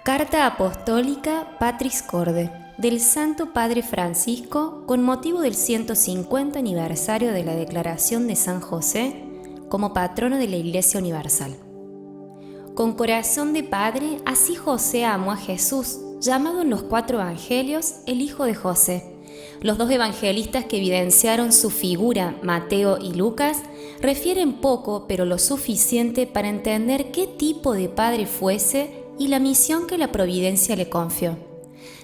Carta Apostólica Patris Corde del Santo Padre Francisco con motivo del 150 aniversario de la declaración de San José como patrono de la Iglesia Universal. Con corazón de padre, así José amó a Jesús, llamado en los 4 evangelios el Hijo de José. Los 2 evangelistas que evidenciaron su figura, Mateo y Lucas, refieren poco pero lo suficiente para entender qué tipo de padre fuese y la misión que la providencia le confió.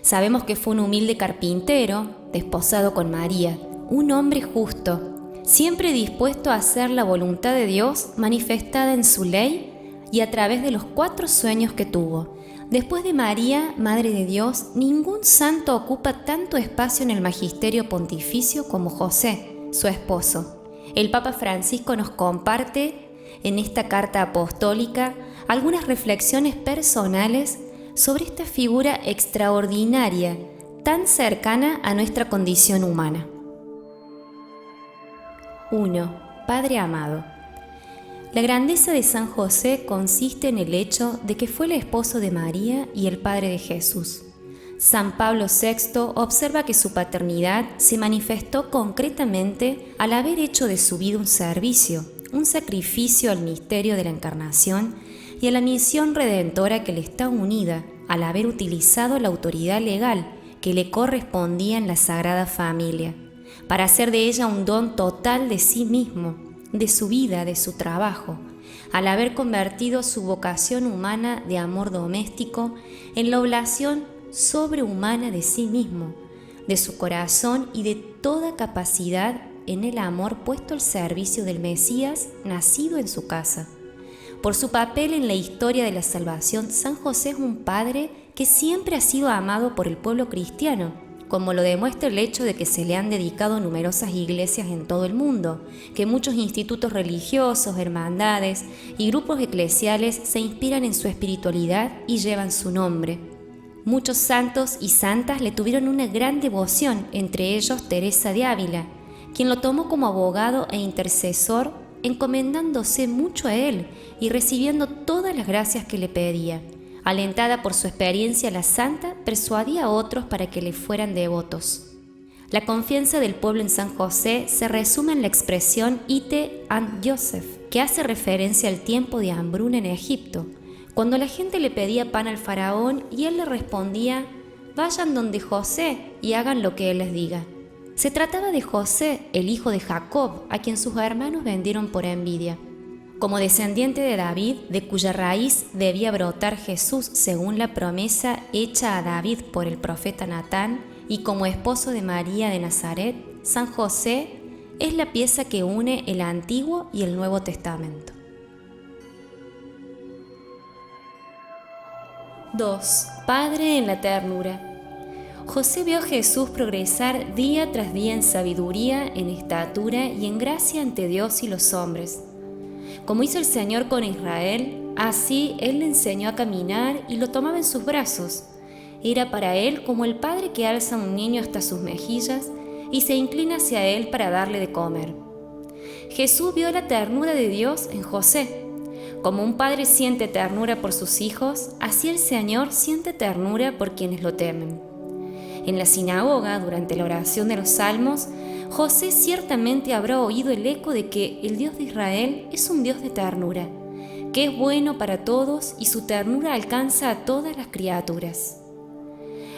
Sabemos que fue un humilde carpintero, desposado con María, un hombre justo, siempre dispuesto a hacer la voluntad de Dios manifestada en su ley y a través de los 4 sueños que tuvo. Después de María, Madre de Dios, ningún santo ocupa tanto espacio en el magisterio pontificio como José, su esposo. El Papa Francisco nos comparte en esta carta apostólica algunas reflexiones personales sobre esta figura extraordinaria, tan cercana a nuestra condición humana. 1. Padre amado. La grandeza de San José consiste en el hecho de que fue el esposo de María y el padre de Jesús. San Pablo VI observa que su paternidad se manifestó concretamente al haber hecho de su vida un servicio, un sacrificio al misterio de la Encarnación y a la misión redentora que le está unida, al haber utilizado la autoridad legal que le correspondía en la Sagrada Familia, para hacer de ella un don total de sí mismo, de su vida, de su trabajo, al haber convertido su vocación humana de amor doméstico en la oblación sobrehumana de sí mismo, de su corazón y de toda capacidad en el amor puesto al servicio del Mesías nacido en su casa. Por su papel en la historia de la salvación, San José es un padre que siempre ha sido amado por el pueblo cristiano, como lo demuestra el hecho de que se le han dedicado numerosas iglesias en todo el mundo, que muchos institutos religiosos, hermandades y grupos eclesiales se inspiran en su espiritualidad y llevan su nombre. Muchos santos y santas le tuvieron una gran devoción, entre ellos Teresa de Ávila, quien lo tomó como abogado e intercesor, encomendándose mucho a él y recibiendo todas las gracias que le pedía. Alentada por su experiencia, la santa persuadía a otros para que le fueran devotos. La confianza del pueblo en San José se resume en la expresión Ite an Joseph, que hace referencia al tiempo de hambruna en Egipto, cuando la gente le pedía pan al faraón y él le respondía: vayan donde José y hagan lo que él les diga. Se trataba de José, el hijo de Jacob, a quien sus hermanos vendieron por envidia. Como descendiente de David, de cuya raíz debía brotar Jesús según la promesa hecha a David por el profeta Natán, y como esposo de María de Nazaret, San José es la pieza que une el Antiguo y el Nuevo Testamento. 2. Padre en la ternura. José vio a Jesús progresar día tras día en sabiduría, en estatura y en gracia ante Dios y los hombres. Como hizo el Señor con Israel, así Él le enseñó a caminar y lo tomaba en sus brazos. Era para Él como el padre que alza a un niño hasta sus mejillas y se inclina hacia Él para darle de comer. Jesús vio la ternura de Dios en José. Como un padre siente ternura por sus hijos, así el Señor siente ternura por quienes lo temen. En la sinagoga, durante la oración de los Salmos, José ciertamente habrá oído el eco de que el Dios de Israel es un Dios de ternura, que es bueno para todos y su ternura alcanza a todas las criaturas.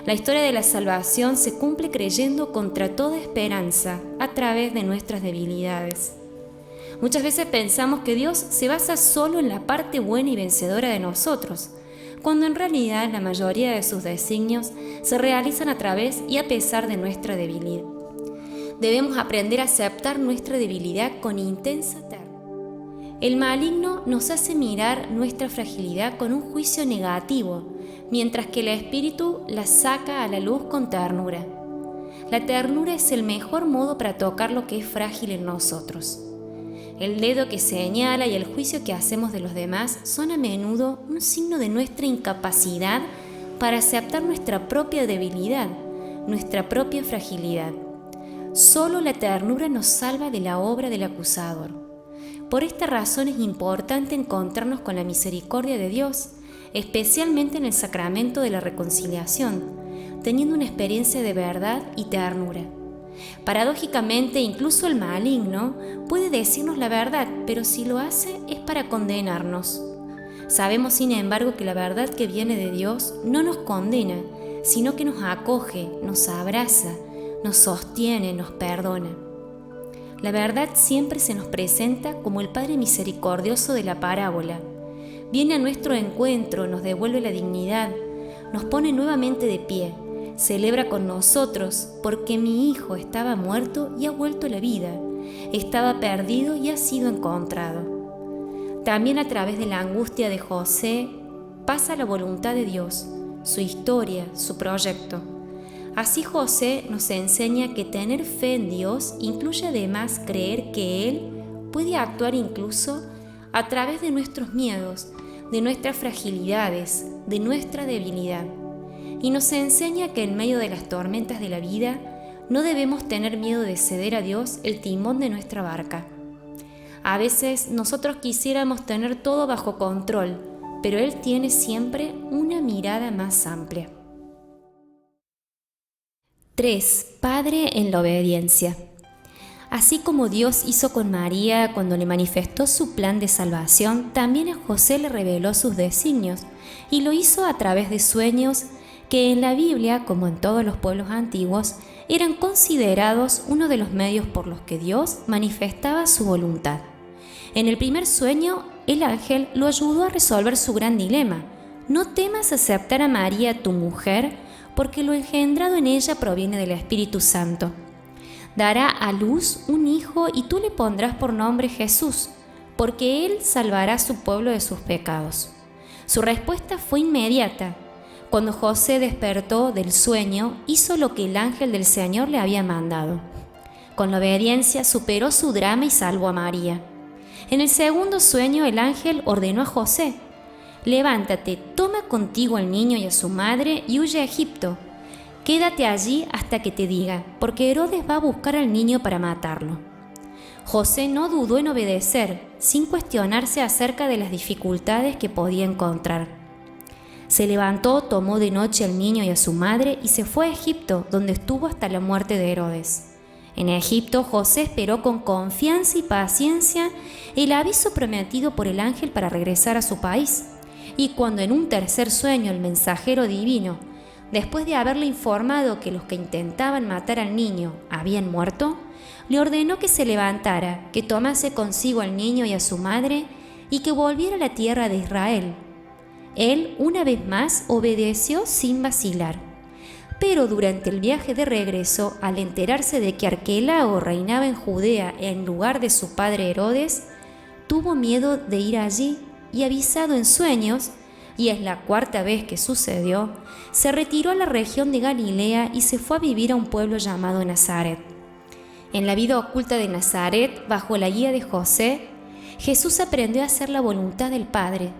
La historia de la salvación se cumple creyendo contra toda esperanza a través de nuestras debilidades. Muchas veces pensamos que Dios se basa solo en la parte buena y vencedora de nosotros, cuando en realidad la mayoría de sus designios se realizan a través y a pesar de nuestra debilidad. Debemos aprender a aceptar nuestra debilidad con intensa ternura. El maligno nos hace mirar nuestra fragilidad con un juicio negativo, mientras que el Espíritu la saca a la luz con ternura. La ternura es el mejor modo para tocar lo que es frágil en nosotros. El dedo que señala y el juicio que hacemos de los demás son a menudo un signo de nuestra incapacidad para aceptar nuestra propia debilidad, nuestra propia fragilidad. Solo la ternura nos salva de la obra del acusador. Por esta razón es importante encontrarnos con la misericordia de Dios, especialmente en el sacramento de la reconciliación, teniendo una experiencia de verdad y ternura. Paradójicamente, incluso el maligno puede decirnos la verdad, pero si lo hace es para condenarnos. Sabemos, sin embargo, que la verdad que viene de Dios no nos condena, sino que nos acoge, nos abraza, nos sostiene, nos perdona. La verdad siempre se nos presenta como el Padre misericordioso de la parábola. Viene a nuestro encuentro, nos devuelve la dignidad, nos pone nuevamente de pie, celebra con nosotros porque mi hijo estaba muerto y ha vuelto a la vida, estaba perdido y ha sido encontrado. También a través de la angustia de José pasa la voluntad de Dios, su historia, su proyecto. Así José nos enseña que tener fe en Dios incluye además creer que Él puede actuar incluso a través de nuestros miedos, de nuestras fragilidades, de nuestra debilidad. Y nos enseña que en medio de las tormentas de la vida no debemos tener miedo de ceder a Dios el timón de nuestra barca. A veces nosotros quisiéramos tener todo bajo control, pero Él tiene siempre una mirada más amplia. 3. Padre en la obediencia. Así como Dios hizo con María cuando le manifestó su plan de salvación, también a José le reveló sus designios y lo hizo a través de sueños que en la Biblia, como en todos los pueblos antiguos, eran considerados uno de los medios por los que Dios manifestaba su voluntad. En el primer sueño, el ángel lo ayudó a resolver su gran dilema: no temas aceptar a María, tu mujer, porque lo engendrado en ella proviene del Espíritu Santo. Dará a luz un hijo y tú le pondrás por nombre Jesús, porque él salvará a su pueblo de sus pecados. Su respuesta fue inmediata. Cuando José despertó del sueño, hizo lo que el ángel del Señor le había mandado. Con la obediencia superó su drama y salvó a María. En el segundo sueño, el ángel ordenó a José: levántate, toma contigo al niño y a su madre y huye a Egipto. Quédate allí hasta que te diga, porque Herodes va a buscar al niño para matarlo. José no dudó en obedecer, sin cuestionarse acerca de las dificultades que podía encontrar. Se levantó, tomó de noche al niño y a su madre y se fue a Egipto, donde estuvo hasta la muerte de Herodes. En Egipto, José esperó con confianza y paciencia el aviso prometido por el ángel para regresar a su país. Y cuando en un tercer sueño el mensajero divino, después de haberle informado que los que intentaban matar al niño habían muerto, le ordenó que se levantara, que tomase consigo al niño y a su madre y que volviera a la tierra de Israel. Él, una vez más, obedeció sin vacilar. Pero durante el viaje de regreso, al enterarse de que Arquelao reinaba en Judea en lugar de su padre Herodes, tuvo miedo de ir allí y, avisado en sueños, y es la cuarta vez que sucedió, se retiró a la región de Galilea y se fue a vivir a un pueblo llamado Nazaret. En la vida oculta de Nazaret, bajo la guía de José, Jesús aprendió a hacer la voluntad del Padre.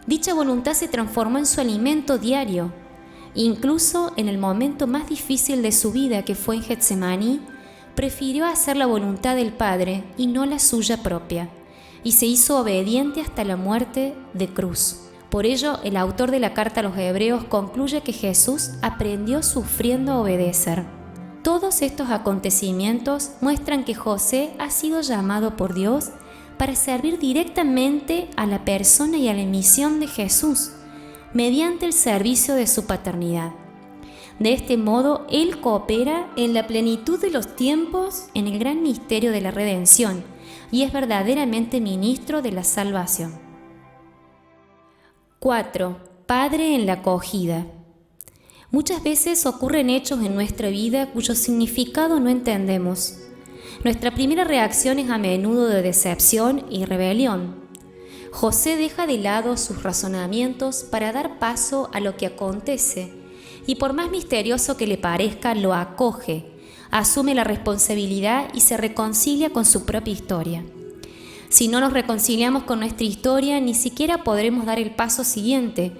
Dicha voluntad se transformó en su alimento diario. Incluso en el momento más difícil de su vida, que fue en Getsemaní, prefirió hacer la voluntad del Padre y no la suya propia, y se hizo obediente hasta la muerte de cruz. Por ello, el autor de la carta a los Hebreos concluye que Jesús aprendió sufriendo a obedecer. Todos estos acontecimientos muestran que José ha sido llamado por Dios para servir directamente a la persona y a la misión de Jesús, mediante el servicio de su paternidad. De este modo, él coopera en la plenitud de los tiempos en el gran misterio de la redención y es verdaderamente ministro de la salvación. 4. Padre en la acogida. Muchas veces ocurren hechos en nuestra vida cuyo significado no entendemos. Nuestra primera reacción es a menudo de decepción y rebelión. José deja de lado sus razonamientos para dar paso a lo que acontece y, por más misterioso que le parezca, lo acoge, asume la responsabilidad y se reconcilia con su propia historia. Si no nos reconciliamos con nuestra historia, ni siquiera podremos dar el paso siguiente,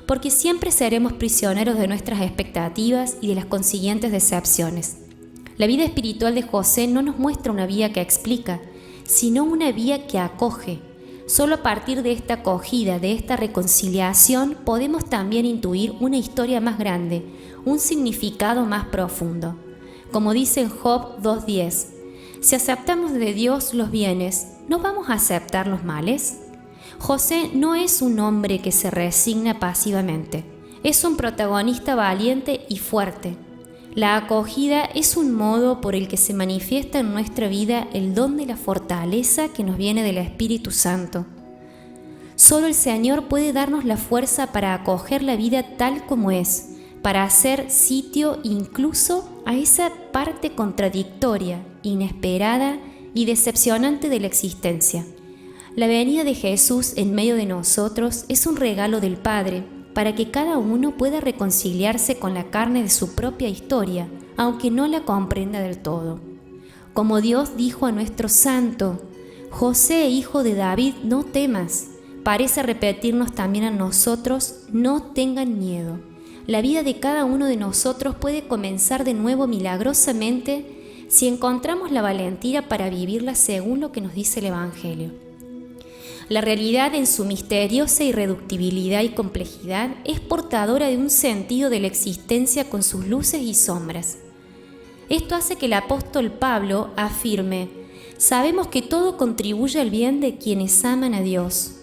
porque siempre seremos prisioneros de nuestras expectativas y de las consiguientes decepciones. La vida espiritual de José no nos muestra una vía que explica, sino una vía que acoge, Solo a partir de esta acogida, de esta reconciliación, podemos también intuir una historia más grande, un significado más profundo. Como dice en Job 2:10, si aceptamos de Dios los bienes, ¿no vamos a aceptar los males? José no es un hombre que se resigna pasivamente, es un protagonista valiente y fuerte. La acogida es un modo por el que se manifiesta en nuestra vida el don de la fortaleza que nos viene del Espíritu Santo. Solo el Señor puede darnos la fuerza para acoger la vida tal como es, para hacer sitio incluso a esa parte contradictoria, inesperada y decepcionante de la existencia. La venida de Jesús en medio de nosotros es un regalo del Padre, para que cada uno pueda reconciliarse con la carne de su propia historia, aunque no la comprenda del todo. Como Dios dijo a nuestro santo, José, hijo de David, no temas. Parece repetirnos también a nosotros, no tengan miedo. La vida de cada uno de nosotros puede comenzar de nuevo milagrosamente si encontramos la valentía para vivirla según lo que nos dice el Evangelio. La realidad en su misteriosa irreductibilidad y complejidad es portadora de un sentido de la existencia con sus luces y sombras. Esto hace que el apóstol Pablo afirme: sabemos que todo contribuye al bien de quienes aman a Dios.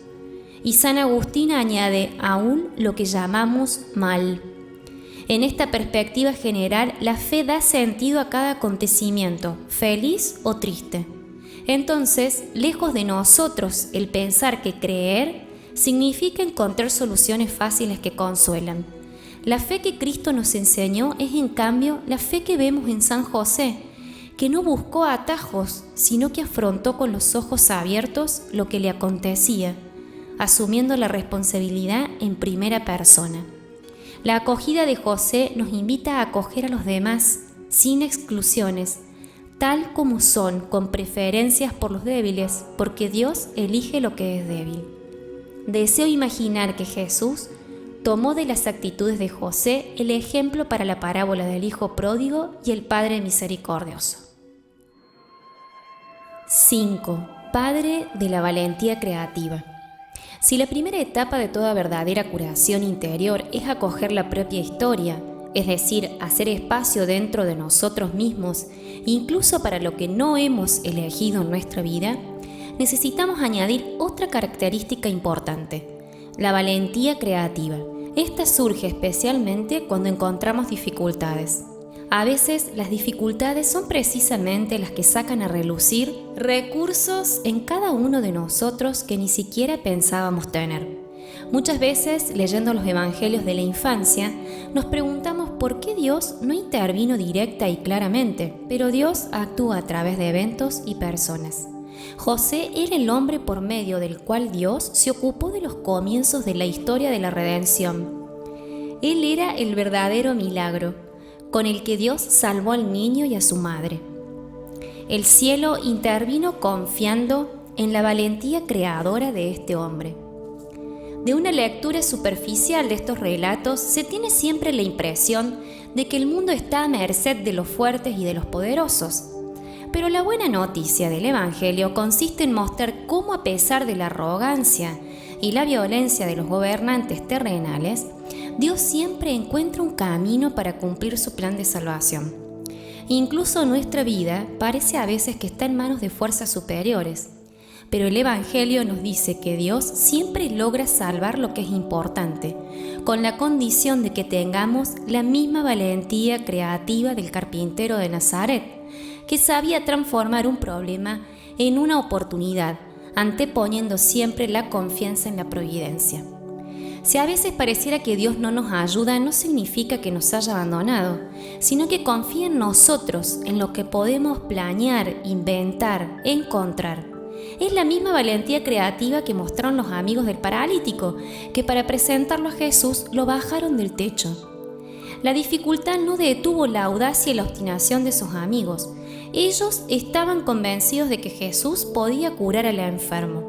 Y San Agustín añade aún lo que llamamos mal. En esta perspectiva general, la fe da sentido a cada acontecimiento, feliz o triste. Entonces, lejos de nosotros el pensar que creer significa encontrar soluciones fáciles que consuelan. La fe que Cristo nos enseñó es, en cambio, la fe que vemos en San José, que no buscó atajos, sino que afrontó con los ojos abiertos lo que le acontecía, asumiendo la responsabilidad en primera persona. La acogida de José nos invita a acoger a los demás, sin exclusiones, tal como son, con preferencias por los débiles, porque Dios elige lo que es débil. Deseo imaginar que Jesús tomó de las actitudes de José el ejemplo para la parábola del Hijo Pródigo y el Padre Misericordioso. 5. Padre de la valentía creativa. Si la primera etapa de toda verdadera curación interior es acoger la propia historia, es decir, hacer espacio dentro de nosotros mismos, incluso para lo que no hemos elegido en nuestra vida, necesitamos añadir otra característica importante: la valentía creativa. Esta surge especialmente cuando encontramos dificultades. A veces las dificultades son precisamente las que sacan a relucir recursos en cada uno de nosotros que ni siquiera pensábamos tener. Muchas veces, leyendo los evangelios de la infancia, nos preguntamos por qué Dios no intervino directa y claramente, pero Dios actúa a través de eventos y personas. José era el hombre por medio del cual Dios se ocupó de los comienzos de la historia de la redención. Él era el verdadero milagro, con el que Dios salvó al niño y a su madre. El cielo intervino confiando en la valentía creadora de este hombre. De una lectura superficial de estos relatos se tiene siempre la impresión de que el mundo está a merced de los fuertes y de los poderosos. Pero la buena noticia del Evangelio consiste en mostrar cómo, a pesar de la arrogancia y la violencia de los gobernantes terrenales, Dios siempre encuentra un camino para cumplir su plan de salvación. Incluso nuestra vida parece a veces que está en manos de fuerzas superiores, pero el Evangelio nos dice que Dios siempre logra salvar lo que es importante, con la condición de que tengamos la misma valentía creativa del carpintero de Nazaret, que sabía transformar un problema en una oportunidad, anteponiendo siempre la confianza en la providencia. Si a veces pareciera que Dios no nos ayuda, no significa que nos haya abandonado, sino que confía en nosotros, en lo que podemos planear, inventar, encontrar. Es la misma valentía creativa que mostraron los amigos del paralítico, que para presentarlo a Jesús lo bajaron del techo. La dificultad no detuvo la audacia y la obstinación de sus amigos. Ellos estaban convencidos de que Jesús podía curar al enfermo.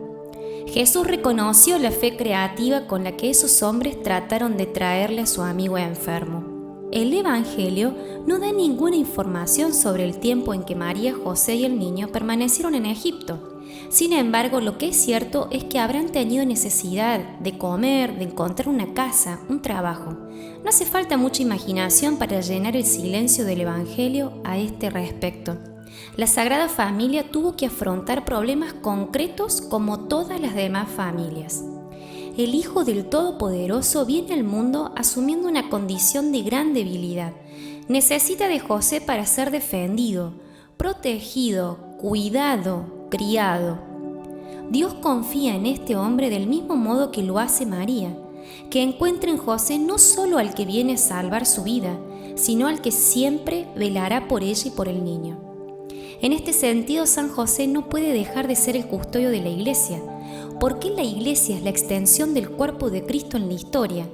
Jesús reconoció la fe creativa con la que esos hombres trataron de traerle a su amigo enfermo. El Evangelio no da ninguna información sobre el tiempo en que María, José y el niño permanecieron en Egipto. Sin embargo, lo que es cierto es que habrán tenido necesidad de comer, de encontrar una casa, un trabajo. No hace falta mucha imaginación para llenar el silencio del Evangelio a este respecto. La Sagrada Familia tuvo que afrontar problemas concretos como todas las demás familias. El Hijo del Todopoderoso viene al mundo asumiendo una condición de gran debilidad. Necesita de José para ser defendido, protegido, cuidado, criado. Dios confía en este hombre del mismo modo que lo hace María, que encuentra en José no solo al que viene a salvar su vida, sino al que siempre velará por ella y por el niño. En este sentido, San José no puede dejar de ser el custodio de la Iglesia, porque la Iglesia es la extensión del cuerpo de Cristo en la historia,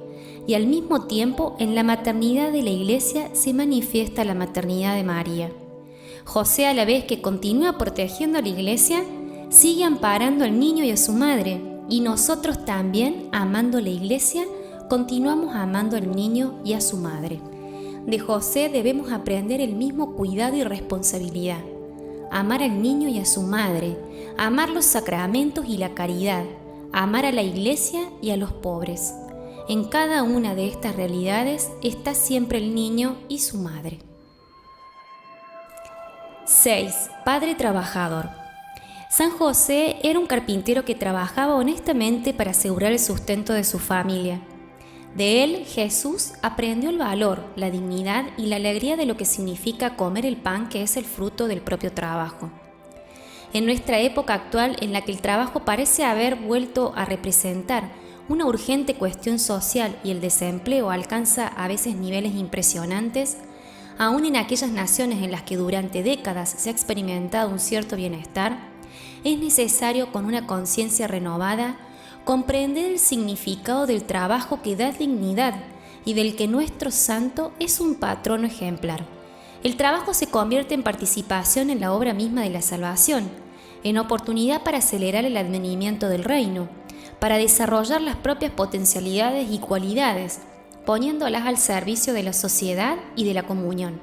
y al mismo tiempo en la maternidad de la Iglesia se manifiesta la maternidad de María. José, a la vez que continúa protegiendo a la Iglesia, sigue amparando al niño y a su madre, y nosotros también, amando la Iglesia, continuamos amando al niño y a su madre. De José debemos aprender el mismo cuidado y responsabilidad. Amar al niño y a su madre, amar los sacramentos y la caridad, amar a la Iglesia y a los pobres. En cada una de estas realidades está siempre el niño y su madre. 6. Padre trabajador. San José era un carpintero que trabajaba honestamente para asegurar el sustento de su familia. De él, Jesús aprendió el valor, la dignidad y la alegría de lo que significa comer el pan que es el fruto del propio trabajo. En nuestra época actual, en la que el trabajo parece haber vuelto a representar una urgente cuestión social y el desempleo alcanza a veces niveles impresionantes, aún en aquellas naciones en las que durante décadas se ha experimentado un cierto bienestar, es necesario, con una conciencia renovada, comprender el significado del trabajo que da dignidad y del que nuestro santo es un patrono ejemplar. El trabajo se convierte en participación en la obra misma de la salvación, en oportunidad para acelerar el advenimiento del reino, para desarrollar las propias potencialidades y cualidades, poniéndolas al servicio de la sociedad y de la comunión.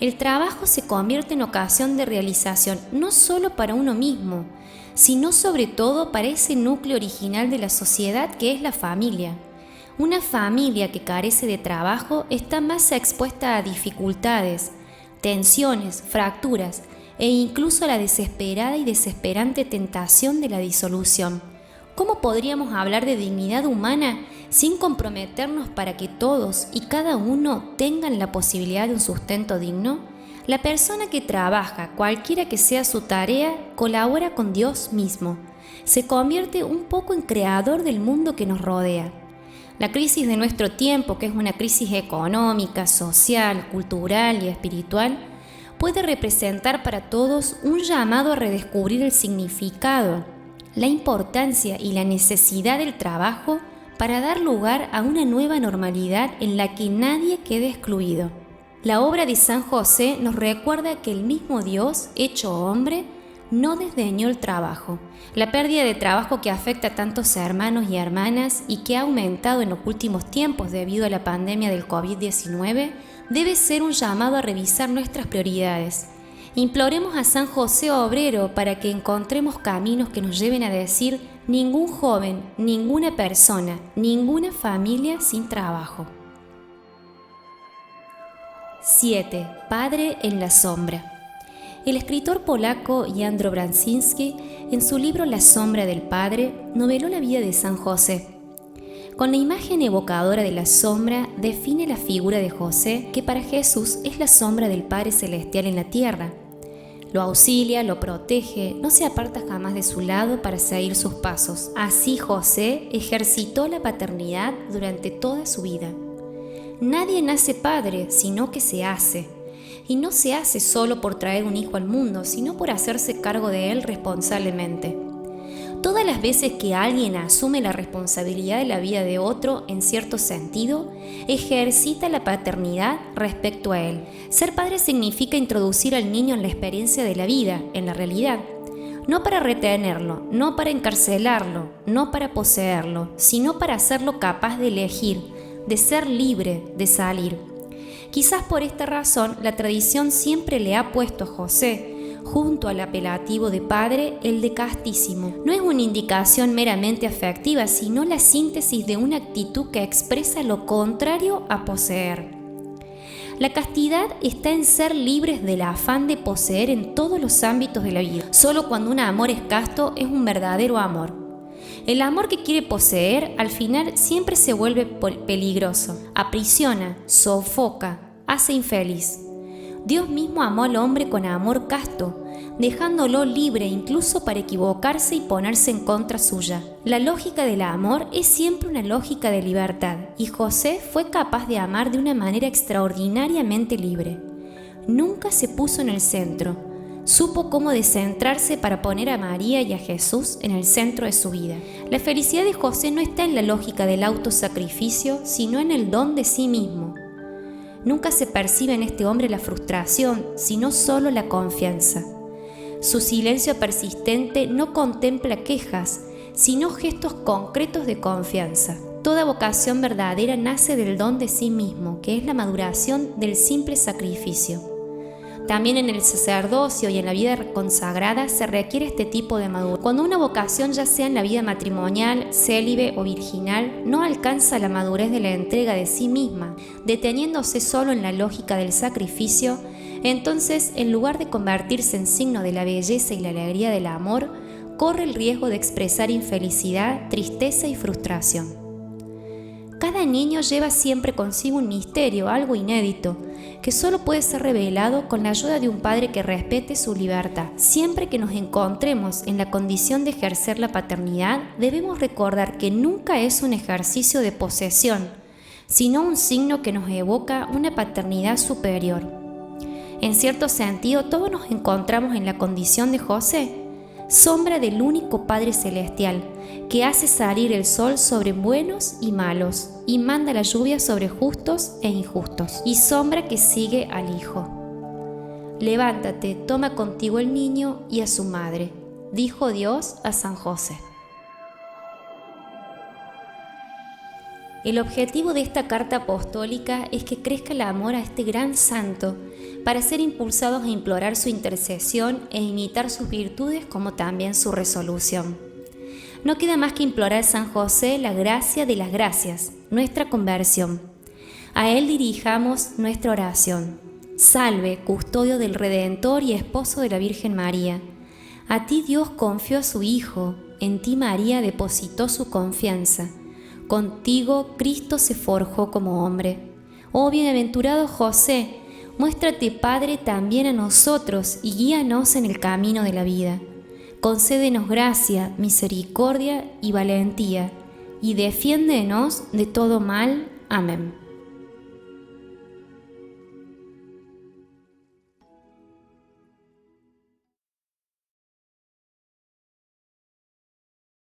El trabajo se convierte en ocasión de realización no solo para uno mismo, sino sobre todo para ese núcleo original de la sociedad que es la familia. Una familia que carece de trabajo está más expuesta a dificultades, tensiones, fracturas e incluso a la desesperada y desesperante tentación de la disolución. ¿Cómo podríamos hablar de dignidad humana sin comprometernos para que todos y cada uno tengan la posibilidad de un sustento digno? La persona que trabaja, cualquiera que sea su tarea, colabora con Dios mismo. Se convierte un poco en creador del mundo que nos rodea. La crisis de nuestro tiempo, que es una crisis económica, social, cultural y espiritual, puede representar para todos un llamado a redescubrir el significado, la importancia y la necesidad del trabajo para dar lugar a una nueva normalidad en la que nadie quede excluido. La obra de San José nos recuerda que el mismo Dios, hecho hombre, no desdeñó el trabajo. La pérdida de trabajo que afecta a tantos hermanos y hermanas y que ha aumentado en los últimos tiempos debido a la pandemia del COVID-19 debe ser un llamado a revisar nuestras prioridades. Imploremos a San José Obrero para que encontremos caminos que nos lleven a decir ningún joven, ninguna persona, ninguna familia sin trabajo. 7. Padre en la sombra. El escritor polaco Jan Dobrzynski, en su libro La sombra del Padre, noveló la vida de San José. Con la imagen evocadora de la sombra, define la figura de José, que para Jesús es la sombra del Padre Celestial en la tierra. Lo auxilia, lo protege, no se aparta jamás de su lado para seguir sus pasos. Así José ejercitó la paternidad durante toda su vida. Nadie nace padre, sino que se hace. Y no se hace solo por traer un hijo al mundo, sino por hacerse cargo de él responsablemente. Todas las veces que alguien asume la responsabilidad de la vida de otro, en cierto sentido, ejercita la paternidad respecto a él. Ser padre significa introducir al niño en la experiencia de la vida, en la realidad. No para retenerlo, no para encarcelarlo, no para poseerlo, sino para hacerlo capaz de elegir, de ser libre, de salir. Quizás por esta razón la tradición siempre le ha puesto a José, junto al apelativo de padre, el de castísimo. No es una indicación meramente afectiva, sino la síntesis de una actitud que expresa lo contrario a poseer. La castidad está en ser libres del afán de poseer en todos los ámbitos de la vida. Solo cuando un amor es casto es un verdadero amor. El amor que quiere poseer al final siempre se vuelve peligroso, aprisiona, sofoca, hace infeliz. Dios mismo amó al hombre con amor casto, dejándolo libre incluso para equivocarse y ponerse en contra suya. La lógica del amor es siempre una lógica de libertad, y José fue capaz de amar de una manera extraordinariamente libre. Nunca se puso en el centro, supo cómo descentrarse para poner a María y a Jesús en el centro de su vida. La felicidad de José no está en la lógica del autosacrificio, sino en el don de sí mismo. Nunca se percibe en este hombre la frustración, sino solo la confianza. Su silencio persistente no contempla quejas, sino gestos concretos de confianza. Toda vocación verdadera nace del don de sí mismo, que es la maduración del simple sacrificio. También en el sacerdocio y en la vida consagrada se requiere este tipo de madurez. Cuando una vocación, ya sea en la vida matrimonial, célibe o virginal, no alcanza la madurez de la entrega de sí misma, deteniéndose solo en la lógica del sacrificio, entonces, en lugar de convertirse en signo de la belleza y la alegría del amor, corre el riesgo de expresar infelicidad, tristeza y frustración. Cada niño lleva siempre consigo un misterio, algo inédito, que solo puede ser revelado con la ayuda de un padre que respete su libertad. Siempre que nos encontremos en la condición de ejercer la paternidad, debemos recordar que nunca es un ejercicio de posesión, sino un signo que nos evoca una paternidad superior. En cierto sentido, todos nos encontramos en la condición de José, sombra del único Padre Celestial, que hace salir el sol sobre buenos y malos, y manda la lluvia sobre justos e injustos, y sombra que sigue al Hijo. Levántate, toma contigo el niño y a su madre, dijo Dios a San José. El objetivo de esta carta apostólica es que crezca el amor a este gran santo, para ser impulsados a implorar su intercesión e imitar sus virtudes como también su resolución. No queda más que implorar a San José la gracia de las gracias, nuestra conversión. A él dirijamos nuestra oración. Salve, custodio del Redentor y esposo de la Virgen María. A ti Dios confió a su Hijo, en ti María depositó su confianza. Contigo Cristo se forjó como hombre. Oh bienaventurado José, muéstrate Padre también a nosotros y guíanos en el camino de la vida. Concédenos gracia, misericordia y valentía, y defiéndenos de todo mal. Amén.